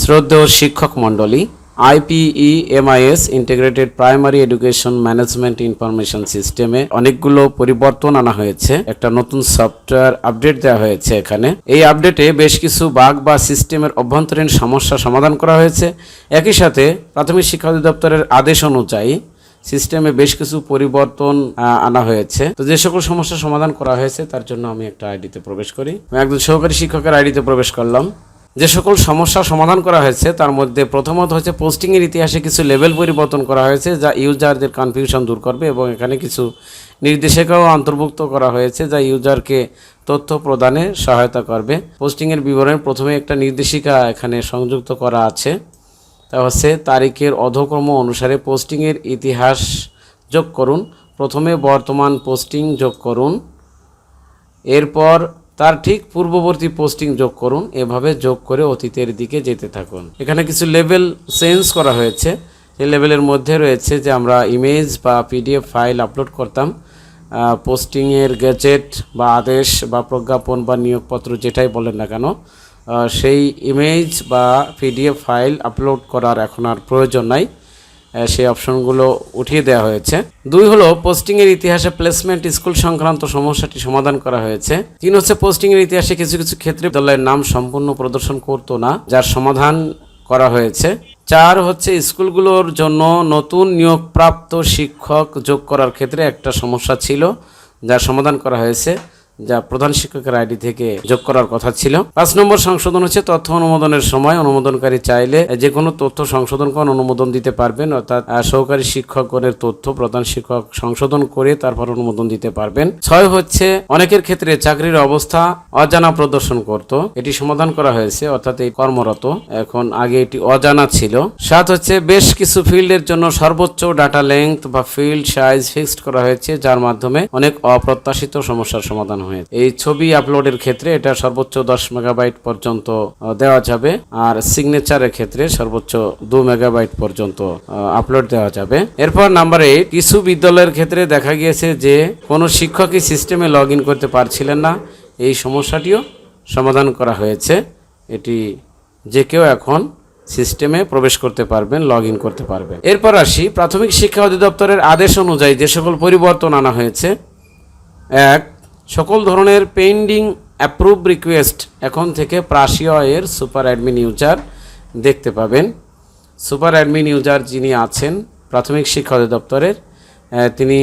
শ্রদ্ধেয় শিক্ষক মণ্ডলী, IPEMIS integrated primary education management information সিস্টেমে অনেকগুলো পরিবর্তন আনা হয়েছে। একটা নতুন সফটওয়্যার আপডেট দেওয়া হয়েছে। এখানে এই আপডেটে বেশ কিছু বাগ বা সিস্টেমের অভ্যন্তরীণ সমস্যা সমাধান করা হয়েছে। একই সাথে প্রাথমিক শিক্ষা অধিদপ্তরের আদেশ অনুযায়ী সিস্টেমে বেশ কিছু পরিবর্তন আনা হয়েছে। তো যে সকল সমস্যা সমাধান করা হয়েছে তার জন্য আমি একটা আইডিতে প্রবেশ করি। আমি একজন সহকারী শিক্ষকের আইডিতে প্রবেশ করলাম। যে সকল সমস্যা সমাধান করা হয়েছে তার মধ্যে প্রথমত হচ্ছে পোস্টিংয়ের ইতিহাসে কিছু লেভেল পরিবর্তন করা হয়েছে, যা ইউজারদের কনফিউশন দূর করবে, এবং এখানে কিছু নির্দেশিকাও অন্তর্ভুক্ত করা হয়েছে যা ইউজারকে তথ্য প্রদানে সহায়তা করবে। পোস্টিংয়ের বিবরণে প্রথমে একটা নির্দেশিকা এখানে সংযুক্ত করা আছে, তা হচ্ছে তারিখের অধক্রম অনুসারে পোস্টিংয়ের ইতিহাস যোগ করুন। প্রথমে বর্তমান পোস্টিং যোগ করুন, এরপর তার ঠিক পূর্ববর্তী পোস্টিং যোগ করুন। এভাবে যোগ করে অতীতের দিকে যেতে থাকুন। এখানে কিছু লেভেল চেঞ্জ করা হয়েছে। এই লেভেলের মধ্যে রয়েছে যে আমরা ইমেজ বা PDF ফাইল আপলোড করতাম, পোস্টিংয়ের গেজেট বা আদেশ বা প্রজ্ঞাপন বা নিয়োগপত্র যেটাই বলেন না কেন, সেই ইমেজ বা PDF ফাইল আপলোড করার এখন আর প্রয়োজন নাই। সেই অপশনগুলো উঠিয়ে দেওয়া হয়েছে। 2 হলো পোস্টিংয়ের ইতিহাসে প্লেসমেন্ট স্কুল সংক্রান্ত সমস্যাটি সমাধান করা হয়েছে। 3 হচ্ছে পোস্টিংয়ের ইতিহাসে কিছু কিছু ক্ষেত্রে বিদ্যালয়ের নাম সম্পূর্ণ প্রদর্শন করতো না, যার সমাধান করা হয়েছে। 4 হচ্ছে স্কুলগুলোর জন্য নতুন নিয়োগপ্রাপ্ত শিক্ষক যোগ করার ক্ষেত্রে একটা সমস্যা ছিল, যার সমাধান করা হয়েছে, যা প্রধান শিক্ষকের আইডি থেকে যোগ করার কথা ছিল। 5 নম্বর সংশোধন হচ্ছে তথ্য অনুমোদনের সময় অনুমোদনকারী চাইলে যে কোনো তথ্য সংশোধন করে অনুমোদন দিতে পারবেন, অর্থাৎ সহকারী শিক্ষকগণের তথ্য প্রধান শিক্ষক সংশোধন করে তারপর অনুমোদন দিতে পারবেন। 6 হচ্ছে অনেকের ক্ষেত্রে চাকরির অবস্থা অজানা প্রদর্শন করত, এটি সমাধান করা হয়েছে, অর্থাৎ এই কর্মরত, এখন আগে এটি অজানা ছিল। 7 হচ্ছে বেশ কিছু ফিল্ডের জন্য সর্বোচ্চ ডাটা লেংথ বা ফিল্ড সাইজ ফিক্সড করা হয়েছে, যার মাধ্যমে অনেক অপ্রত্যাশিত সমস্যার সমাধান হয়েছে। এই ছবি আপলোডের ক্ষেত্রে এটা সর্বোচ্চ 10 মেগাবাইট পর্যন্ত দেওয়া যাবে, আর সিগনেচারের ক্ষেত্রে সর্বোচ্চ 2 মেগাবাইট পর্যন্ত আপলোড দেওয়া যাবে। এরপর নাম্বার 8, কিছু বিদ্যালয়ের ক্ষেত্রে দেখা গিয়েছে যে কোনো শিক্ষকই সিস্টেমে লগ ইন করতে পারছিলেন না। এই সমস্যাটিও সমাধান করা হয়েছে। এটি যে কেউ এখন সিস্টেমে প্রবেশ করতে পারবেন, লগ ইন করতে পারবেন। এরপর আসি প্রাথমিক শিক্ষা অধিদপ্তরের আদেশ অনুযায়ী যে সকল পরিবর্তন আনা হয়েছে। 1, সকল ধরনের পেন্ডিং অ্যাপ্রুভ রিকোয়েস্ট এখন থেকে প্রাশীয় এর সুপার অ্যাডমিন ইউজার দেখতে পাবেন। সুপার অ্যাডমিন ইউজার যিনি আছেন প্রাথমিক শিক্ষা অধিদপ্তরের, তিনি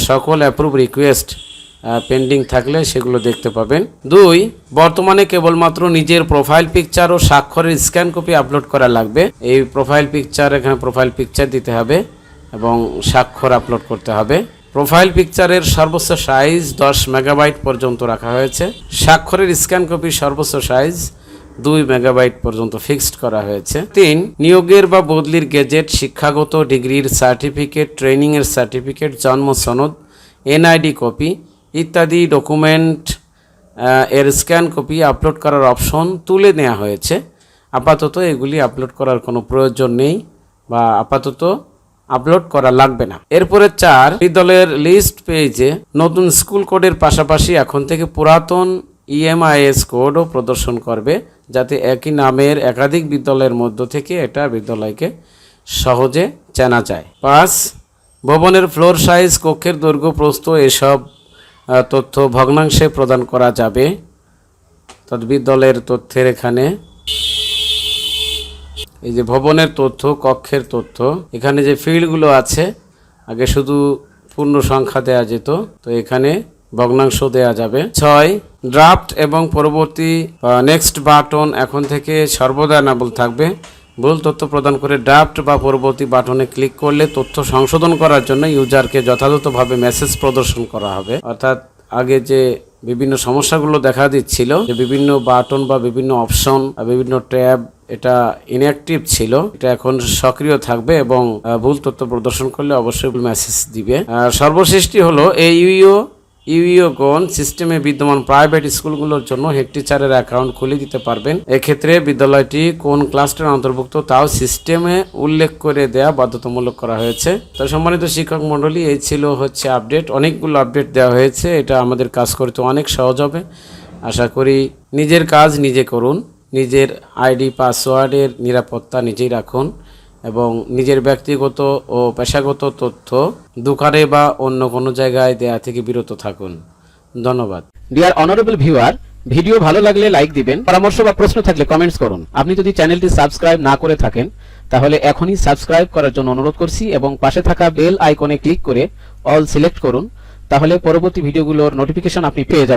সকল অ্যাপ্রুভ রিকোয়েস্ট পেন্ডিং থাকলে সেগুলো দেখতে পাবেন। 2, বর্তমানে কেবলমাত্র নিজের প্রোফাইল পিকচার ও স্বাক্ষরের স্ক্যান কপি আপলোড করা লাগবে। এই প্রোফাইল পিকচার, এখানে প্রোফাইল পিকচার দিতে হবে এবং স্বাক্ষর আপলোড করতে হবে। প্রোফাইল পিকচারের সর্বোচ্চ সাইজ 10 মেগাবাইট পর্যন্ত রাখা হয়েছে। স্বাক্ষরের স্ক্যান কপির সর্বোচ্চ সাইজ 2 মেগাবাইট পর্যন্ত ফিক্সড করা হয়েছে। 3, নিয়োগের বা বদলির গেজেট, শিক্ষাগত ডিগ্রির সার্টিফিকেট, ট্রেনিংয়ের সার্টিফিকেট, জন্ম সনদ, NID কপি ইত্যাদি ডকুমেন্ট এর স্ক্যান কপি আপলোড করার অপশন তুলে নেওয়া হয়েছে। আপাতত এগুলি আপলোড করার কোনো প্রয়োজন নেই বা আপাতত আপলোড করা লাগবে না। এরপরে 4, বিদ্যালয়ের লিস্ট পেজে নতুন স্কুল কোডের পাশাপাশি এখন থেকে পুরাতন EMIS কোডও প্রদর্শন করবে, যাতে একই নামের একাধিক বিদ্যালয়ের মধ্য থেকে এটা বিদ্যালয়কে সহজে চেনা যায়। 5, ভবনের ফ্লোর সাইজ, কক্ষের দৈর্ঘ্য প্রস্থ এসব তথ্য ভগ্নাংশে প্রদান করা যাবে। বিদ্যালয়ের তথ্যের এখানে এই যে ভবনের তথ্য, কক্ষের তথ্য, এখানে যে ফিল্ডগুলো আছে আগে শুধু পূর্ণ সংখ্যা দেয়া যেত, তো এখানে ভগ্নাংশ দেয়া যাবে। 6, ড্রাফট এবং পরবর্তী নেক্সট বাটন এখন থেকে সর্বদা এনেবল থাকবে। ভুল তথ্য প্রদান করে ড্রাফট বা পরবর্তী বাটনে ক্লিক করলে তথ্য সংশোধন করার জন্য ইউজারকে যথাযথভাবে মেসেজ প্রদর্শন করা হবে। অর্থাৎ আগে যে বিভিন্ন সমস্যাগুলো দেখা দিচ্ছিল, যে বিভিন্ন বাটন বা বিভিন্ন অপশন বা বিভিন্ন ট্যাব এটা ইনঅ্যাক্টিভ ছিল, এটা এখন সক্রিয় থাকবে এবং ভুল তথ্য প্রদর্শন করলে অবশ্যই মেসেজ দিবে। সর্বশেষটি হলো ইউইওগণ সিস্টেমে বিদ্যমান প্রাইভেট স্কুলগুলোর জন্য হেড টিচারের অ্যাকাউন্ট খুলে দিতে পারবেন। এক্ষেত্রে বিদ্যালয়টি কোন ক্লাসটার অন্তর্ভুক্ত তাও সিস্টেমে উল্লেখ করে দেয়া বাধ্যতামূলক করা হয়েছে। তো সম্মানিত শিক্ষক মণ্ডলী, এই ছিল হচ্ছে আপডেট। অনেকগুলো আপডেট দেওয়া হয়েছে, এটা আমাদের কাজ করতে অনেক সহজ হবে। আশা করি নিজের কাজ নিজে করুন, নিজের আইডি পাসওয়ার্ডের নিরাপত্তা নিজেই রাখুন এবং নিজের ব্যক্তিগত ও পেশাগত তথ্য দোকানে বা অন্য কোনো জায়গায় দেয়া থেকে বিরত থাকুন। ধন্যবাদ। ডিয়ার অনারেবল ভিউয়ার, ভিডিও ভালো লাগলে লাইক দিবেন, পরামর্শ বা প্রশ্ন থাকলে কমেন্টস করুন। আপনি যদি চ্যানেলটি সাবস্ক্রাইব না করে থাকেন তাহলে এখনই সাবস্ক্রাইব করার জন্য অনুরোধ করছি এবং পাশে থাকা বেল আইকনে ক্লিক করে অল সিলেক্ট করুন, তাহলে পরবর্তী ভিডিওগুলোর নোটিফিকেশন আপনি পেয়ে যাবেন।